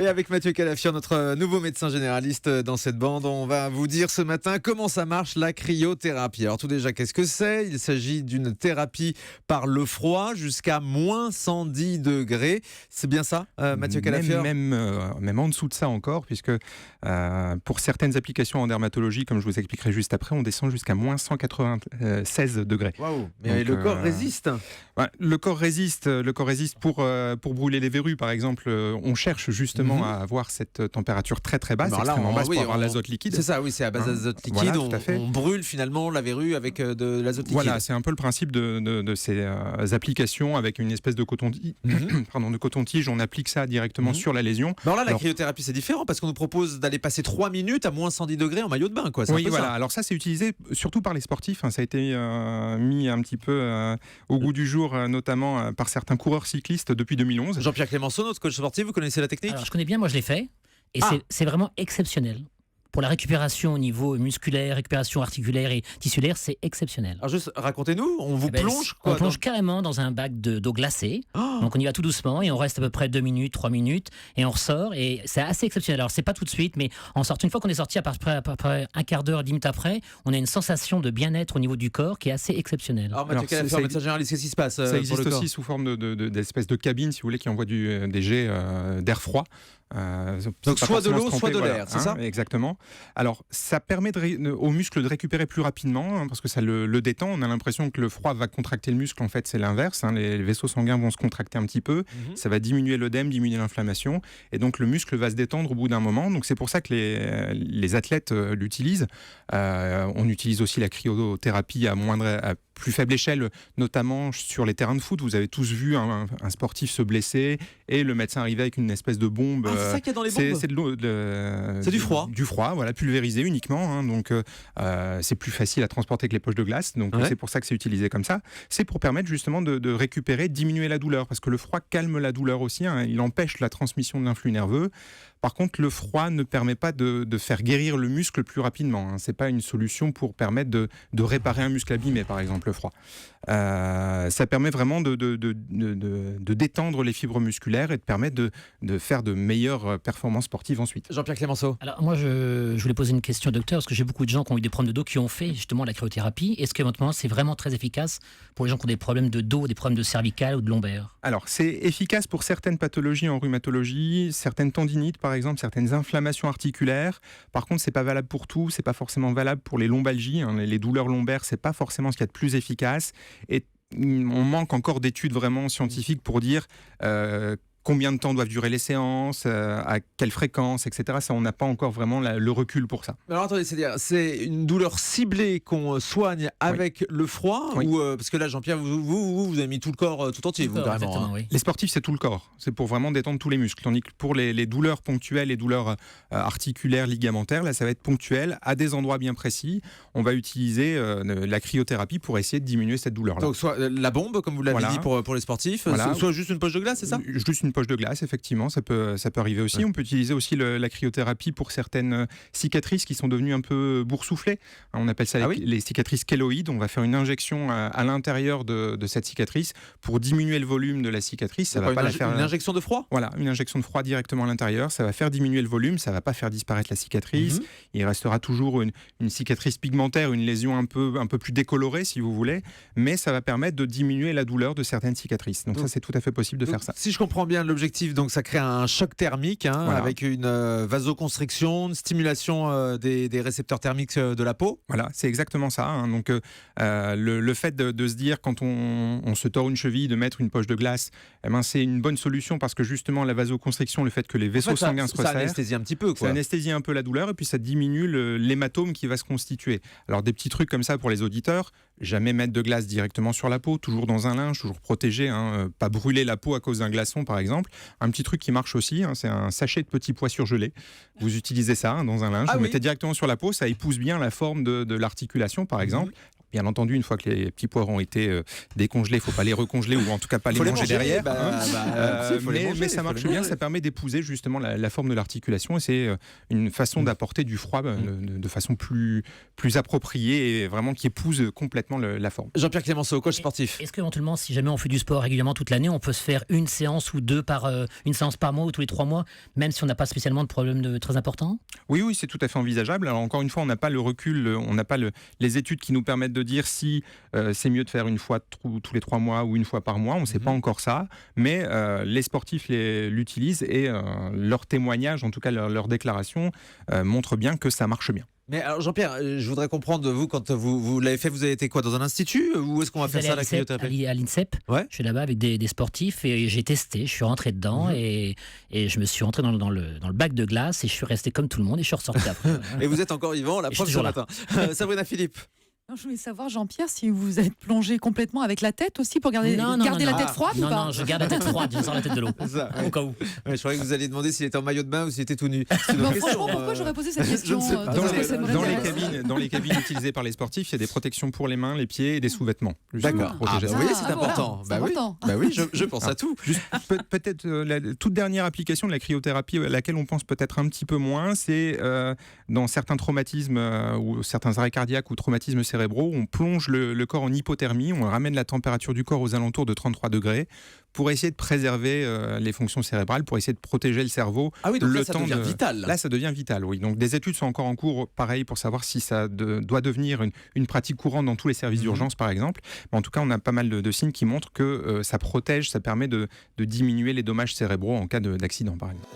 Et avec Mathieu Calafian, notre nouveau médecin généraliste dans cette bande, on va vous dire ce matin comment ça marche la cryothérapie. Alors tout déjà, qu'est-ce que c'est ? Il s'agit d'une thérapie par le froid jusqu'à moins 110 degrés. C'est bien ça, Mathieu Calafian ? Même en dessous de ça encore, puisque pour certaines applications en dermatologie, comme je vous expliquerai juste après, on descend jusqu'à moins 196 degrés. Waouh ! Mais donc, le corps résiste. Ouais, le corps résiste pour brûler les verrues, par exemple. On cherche justement à avoir cette température très très basse, extrêmement basse, pour avoir l'azote liquide. C'est ça, oui, c'est à base d'azote liquide. Voilà, tout à fait. On brûle finalement la verrue avec de l'azote liquide. Voilà, c'est un peu le principe de ces applications avec une espèce de coton-tige. De coton-tige, on applique ça directement sur la lésion. Alors là, la cryothérapie, c'est différent parce qu'on nous propose d'aller passer 3 minutes à moins 110 degrés en maillot de bain, quoi. C'est oui, voilà. Ça. Alors ça, c'est utilisé surtout par les sportifs. Ça a été mis un petit peu au goût du jour, notamment par certains coureurs cyclistes depuis 2011. Jean-Pierre Clémenceau, notre coach sportif, vous connaissez la technique ? Alors, je connais bien, moi je l'ai fait. Et c'est vraiment exceptionnel. Pour la récupération au niveau musculaire, récupération articulaire et tissulaire, c'est exceptionnel. Alors juste, racontez-nous, on vous plonge quoi ? On plonge carrément dans un bac d'eau glacée. Donc on y va tout doucement et on reste à peu près 2 minutes, 3 minutes et on ressort et c'est assez exceptionnel. Alors c'est pas tout de suite, mais on sort. Une fois qu'on est sorti à peu près un quart d'heure, 10 minutes après, on a une sensation de bien-être au niveau du corps qui est assez exceptionnelle. Alors Mathieu Calafian, médecin généraliste, qu'est-ce qui se passe ? Ça existe aussi sous forme d'espèces de cabines, si vous voulez, qui envoient des jets d'air froid. Donc soit de l'eau, soit de l'air, c'est ça ? Exactement. Alors ça permet aux muscles de récupérer plus rapidement, parce que ça le détend. On a l'impression que le froid va contracter le muscle, en fait c'est l'inverse. Les vaisseaux sanguins vont se contracter un petit peu, ça va diminuer l'œdème, diminuer l'inflammation, et donc le muscle va se détendre au bout d'un moment. Donc c'est pour ça que les athlètes l'utilisent. On utilise aussi la cryothérapie à plus faible échelle, notamment sur les terrains de foot. Vous avez tous vu un sportif se blesser et le médecin arriver avec une espèce de bombe. C'est ça qu'il y a dans les bombes ? C'est de l'eau. C'est du froid. Du froid, voilà, pulvérisé uniquement. Donc c'est plus facile à transporter que les poches de glace. Donc c'est pour ça que c'est utilisé comme ça. C'est pour permettre justement de récupérer, diminuer la douleur, parce que le froid calme la douleur aussi. Il empêche la transmission de l'influx nerveux. Par contre, le froid ne permet pas de faire guérir le muscle plus rapidement. C'est pas une solution pour permettre de réparer un muscle abîmé, par exemple, le froid. Ça permet vraiment de détendre les fibres musculaires et de permettre de faire de meilleures performances sportives ensuite. Jean-Pierre Clémenceau. Alors moi, je voulais poser une question au docteur, parce que j'ai beaucoup de gens qui ont eu des problèmes de dos qui ont fait justement la cryothérapie. Est-ce que maintenant c'est vraiment très efficace pour les gens qui ont des problèmes de dos, des problèmes de cervical ou de lombaire ? Alors, c'est efficace pour certaines pathologies en rhumatologie, certaines tendinites par exemple, certaines inflammations articulaires. Par contre, c'est pas valable pour tout, c'est pas forcément valable pour les lombalgies. Les douleurs lombaires, c'est pas forcément ce qu'il y a de plus efficace. Et on manque encore d'études vraiment scientifiques pour dire combien de temps doivent durer les séances, à quelle fréquence, etc. Ça, on n'a pas encore vraiment le recul pour ça. Alors attendez, c'est une douleur ciblée qu'on soigne avec le froid ou parce que là, Jean-Pierre, vous avez mis tout le corps tout entier, vous carrément. Oui. Les sportifs, c'est tout le corps. C'est pour vraiment détendre tous les muscles. Tandis que pour les douleurs ponctuelles, les douleurs articulaires, ligamentaires, là, ça va être ponctuel à des endroits bien précis. On va utiliser la cryothérapie pour essayer de diminuer cette douleur-là. Donc soit la bombe, comme vous l'avez dit pour les sportifs, soit juste une poche de glace, c'est ça ? Juste une poche de glace, effectivement, ça peut arriver aussi. On peut utiliser aussi la cryothérapie pour certaines cicatrices qui sont devenues un peu boursouflées. On appelle ça les cicatrices kéloïdes. On va faire une injection à l'intérieur de cette cicatrice pour diminuer le volume de la cicatrice. Ça va pas une injection de froid ? Voilà, une injection de froid directement à l'intérieur. Ça va faire diminuer le volume, ça va pas faire disparaître la cicatrice. Il restera toujours une cicatrice pigmentaire, une lésion un peu plus décolorée, si vous voulez, mais ça va permettre de diminuer la douleur de certaines cicatrices. Donc ça, c'est tout à fait possible de faire ça. Si je comprends bien l'objectif, donc ça crée un choc thermique avec une vasoconstriction, une stimulation des récepteurs thermiques de la peau. Voilà, c'est exactement ça. Donc le fait de se dire quand on se tord une cheville, de mettre une poche de glace, c'est une bonne solution parce que justement la vasoconstriction, le fait que les vaisseaux sanguins se resserrent, ça anesthésie un petit peu. Ça anesthésie un peu la douleur et puis ça diminue l'hématome qui va se constituer. Alors des petits trucs comme ça pour les auditeurs, jamais mettre de glace directement sur la peau, toujours dans un linge, toujours protégé, pas brûler la peau à cause d'un glaçon par exemple. Un petit truc qui marche aussi, c'est un sachet de petits pois surgelés. Vous utilisez ça dans un linge, vous mettez directement sur la peau, ça épouse bien la forme de l'articulation par exemple. Bien entendu, une fois que les petits pois ont été décongelés, il ne faut pas les recongeler ou en tout cas pas les manger derrière. Mais ça marche bien, ça permet d'épouser justement la forme de l'articulation et c'est une façon d'apporter du froid de façon plus appropriée et vraiment qui épouse complètement la forme. Jean-Pierre Clémenceau, coach sportif. Est-ce qu'éventuellement, si jamais on fait du sport régulièrement toute l'année, on peut se faire une séance ou deux une séance par mois ou tous les 3 mois, même si on n'a pas spécialement de problème très important? Oui, c'est tout à fait envisageable. Alors encore une fois, on n'a pas le recul, on n'a pas les études qui nous permettent de dire si c'est mieux de faire une fois tous les 3 mois ou une fois par mois. On ne sait pas encore ça, mais les sportifs l'utilisent et leurs témoignages, en tout cas leurs déclarations, montrent bien que ça marche bien. Mais alors Jean-Pierre, je voudrais comprendre, vous, quand vous l'avez fait, vous avez été quoi, dans un institut? Où est-ce qu'on va faire ça, la cryothérapie? À l'INSEP, ouais. Je suis là-bas avec des sportifs et j'ai testé, je suis rentré dedans et je me suis rentré dans le bac de glace et je suis resté comme tout le monde et je suis ressorti après. Et vous êtes encore vivant, la preuve ce matin. Sabrina Philippe. Non, je voulais savoir, Jean-Pierre, si vous êtes plongé complètement avec la tête aussi pour garder la tête froide ou pas? Non, je garde la tête froide, je sors la tête de l'eau. Au cas où. Ouais, je croyais que vous alliez demander s'il était en maillot de bain ou s'il était tout nu. Franchement, pourquoi j'aurais posé cette question? Dans les cabines utilisées par les sportifs, il y a des protections pour les mains, les pieds et des sous-vêtements. D'accord. Vous voyez, c'est important. Oui, je pense à tout. Juste, peut-être la toute dernière application de la cryothérapie à laquelle on pense peut-être un petit peu moins, c'est dans certains traumatismes ou certains arrêts cardiaques ou traumatismes cérébraux, on plonge le corps en hypothermie, on ramène la température du corps aux alentours de 33 degrés pour essayer de préserver les fonctions cérébrales, pour essayer de protéger le cerveau. Ah oui, donc là, ça devient vital. Là, ça devient vital, oui. Donc des études sont encore en cours, pareil, pour savoir si ça doit devenir une pratique courante dans tous les services d'urgence, par exemple. Mais en tout cas, on a pas mal de signes qui montrent que ça protège, ça permet de diminuer les dommages cérébraux en cas d'accident, par exemple.